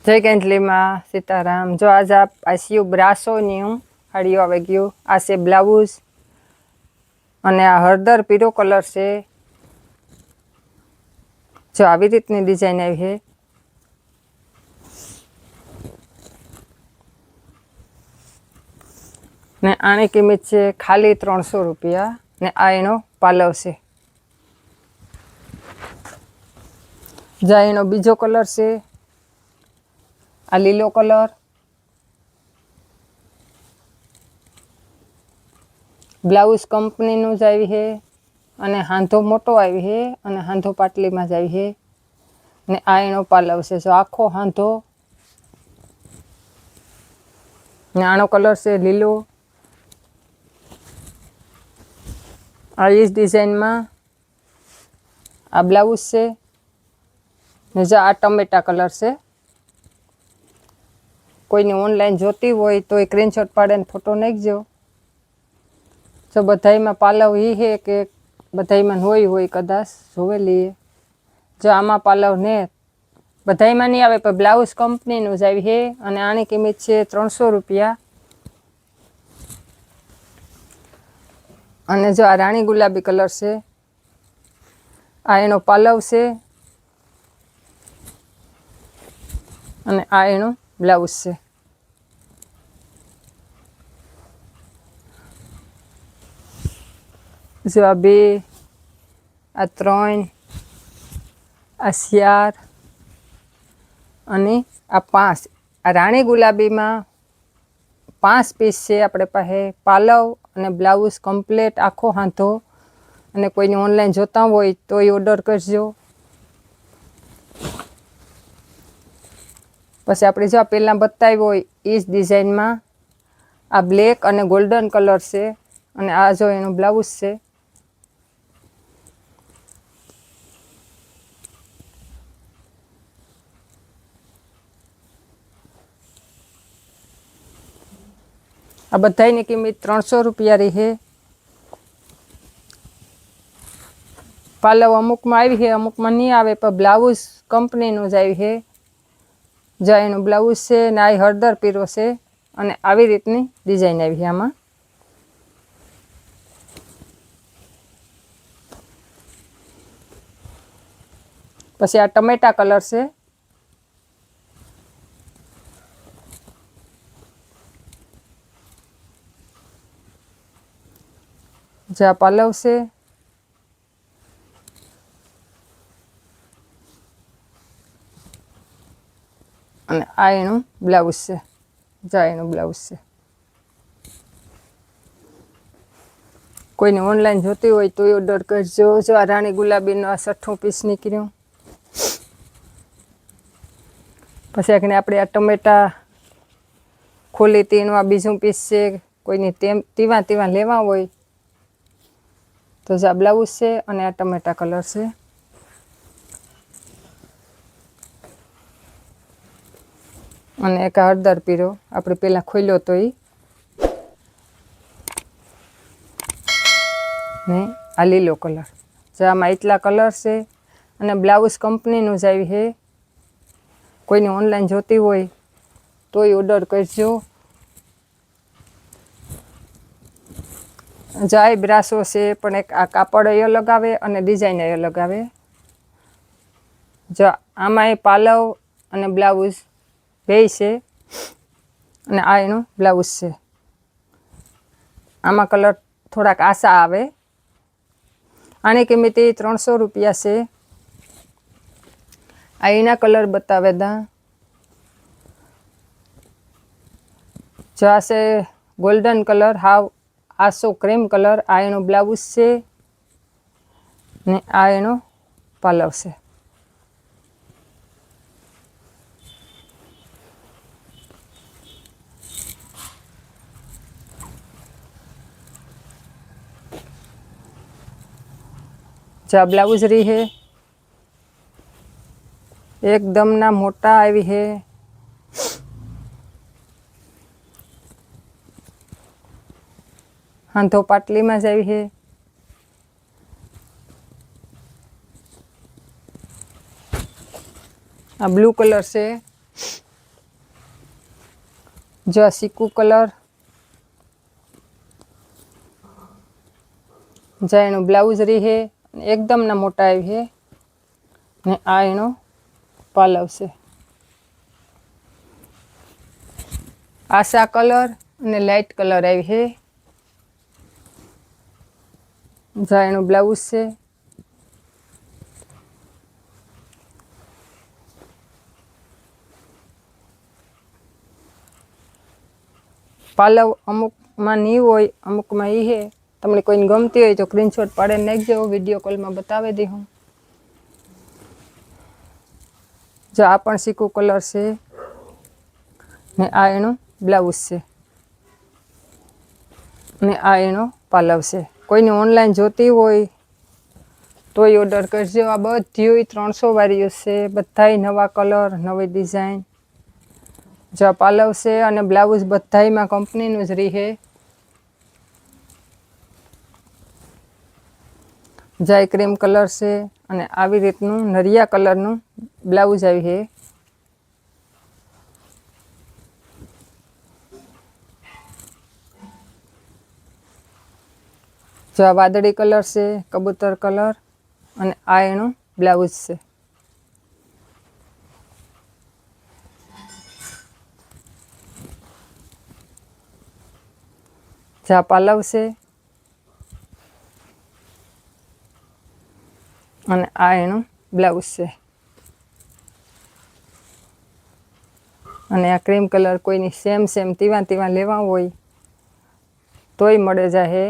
जय कैंटली में सीताराम। जो आज आप आसियो ब्रासो न्यू हड़ियो आवे गयो। आ से ब्लाउज अने आ हरदर पीरो कलर से जो आवी रीतनी डिजाइन आई है। ने आनी किंमत है खाली 300 रुपया ने आ एनो पालव से। जा एनो बीजो कलर से आ लीलो कलर, ब्लाउज कंपनी नु जावी है अने हांधो मोटो आई है अने हांधो पाटली में जावी है ने आ एनो पालव से। जो आखो हांधो ने आनो कलर से लीलो। आ इस डिजाइन में आ ब्लाउज से ने जो आ टमेटा कलर से। कोई ऑनलाइन जोती होय तो स्क्रीनशॉट पाड़े फोटो नाखजो। जो बधाई में पालव ही है कि बधाई में होय कदाच जोवे लिए। जो आमा पालव ने बधाई में नहीं आवे पर ब्लाउज कंपनी नु जावी है अने आनी किंमत है 300 रुपया। अने जो आ राणी गुलाबी कलर से आ एनो पालव से अने आ एनो ब्लाउज से। जो आ 2 आ 3 आ 4 अने आ 5 आ राणी गुलाबी में 5 पीस से अपने पासे पालव अने ब्लाउज कम्प्लीट आखो हाथो। अने कोई ऑनलाइन जोता होय तो ऑर्डर करजो। पछी आपणे जो पहला बताव्यो होय इस डिजाइन में आ ब्लेक अने गोल्डन कलर से अने आ जो एनो ब्लाउज से। आ बधाईनी किंमत 300 रुपया रही है। पालव अमुक में आई है अमुक में नहीं आवे पर ब्लाउज कंपनी नु जावी है। जो एनो ब्लाउज से नाई हरदर पीरो से अने आवी रीतनी डिजाइन आई है। आमा पछी आ टमेटा कलर से जो पालव से अने आ एनु ब्लाउज से। जा एनु ब्लाउज से। कोई ने ऑनलाइन जोती होय तो ऑर्डर करजो। जो आ राणी गुलाबी नो आ 6ठो पीस निकळ्यो। पछी आखने आपणे आ टमेटा खोली तेनो आ बीजो पीस से। कोई ने तीवा तीवा लेवा होय तो जा ब्लाउज से अने आ टमेटा कलर से। अने एक हरदर पीरो आपणे पहला खोल्यो तो ई ने आ लीलो कलर। जो आमां एटला कलर से अने ब्लाउज कंपनी नु जावी है। कोई ने ऑनलाइन जोती होय तो ऑर्डर करजो। जाय ब्रासो से पण एक आ कापड़ अलग आवे अने डिजाइन अलग आवे। जो आमां पालव अने ब्लाउज बेय से अने आ एनो ब्लाउज से। आमां कलर थोड़ाक आशा आवे। आनी किंमत 300 रुपया से। आ एना कलर बतावे दा। जो आ से गोल्डन कलर हाव आसो क्रीम कलर। आ एनो ब्लाउज से ने आ एनो पालव से। जो ब्लाउज रही है एकदम ना मोटा आई है। हाथों पाटली में जावी है। आ ब्लू कलर से જો આ સિક્કુ કલર, જે એનું બ્લાઉઝ રહી છે એકદમ ના મોટા આવી છે ને આ એનો પાલવ છે. આશા કલર અને લાઇટ કલર આવી છે. જા એનું બ્લાઉઝ છે. પાલવ અમુકમાં નહીં હોય, અમુકમાં એ છે. તમને કોઈને ગમતી હોય તો સ્ક્રીનશોટ પાડીને નાખજો, વિડીયો કોલમાં બતાવી દઈ હું. જો આ પણ સિક્કુ કલર છે ને આ એનું બ્લાઉઝ છે ને આ એનો પાલવ છે. કોઈને ઓનલાઈન જોતી હોય તોય ઓર્ડર કરજો. આ બધી 300 વાળીઓ છે, બધાય નવા કલર, નવી ડિઝાઇન. જો આ પાલવ છે અને બ્લાઉઝ બધાયમાં કંપનીનું જ રહી છે. જાય ક્રીમ કલર છે અને આવી રીતનું નરિયા કલરનું બ્લાઉઝ આવી છે. જો આ વાદળી કલર છે, કબૂતર કલર અને આ એનું બ્લાઉઝ છે. જા પાલવ છે અને આ એનું બ્લાઉઝ છે. અને આ ક્રીમ કલર કોઈની સેમ તીવા લેવા હોય તોય મળે જાહે.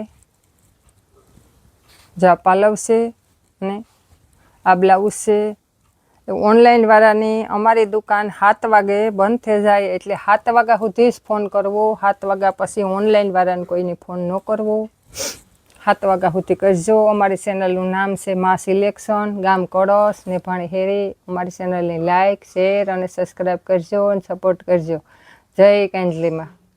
જા પાલવ છે અને આ બ્લાઉઝ છે. ઓનલાઈન વાળાની અમારી દુકાન 7 વાગે બંધ થઈ જાય, એટલે 7 વાગ્યા સુધી જ ફોન કરવો. 7 વાગ્યા પછી ઓનલાઈન વાળાને કોઈને ફોન ન કરવો. 7 વાગ્યા સુધી કરજો. અમારી ચેનલનું નામ છે મા સિલેક્શન, ગામ કળશ, નેભાણી હેરી. અમારી ચેનલને લાઇક, શેર અને સબસ્ક્રાઈબ કરજો અને સપોર્ટ કરજો. જય કાંજલીમાં.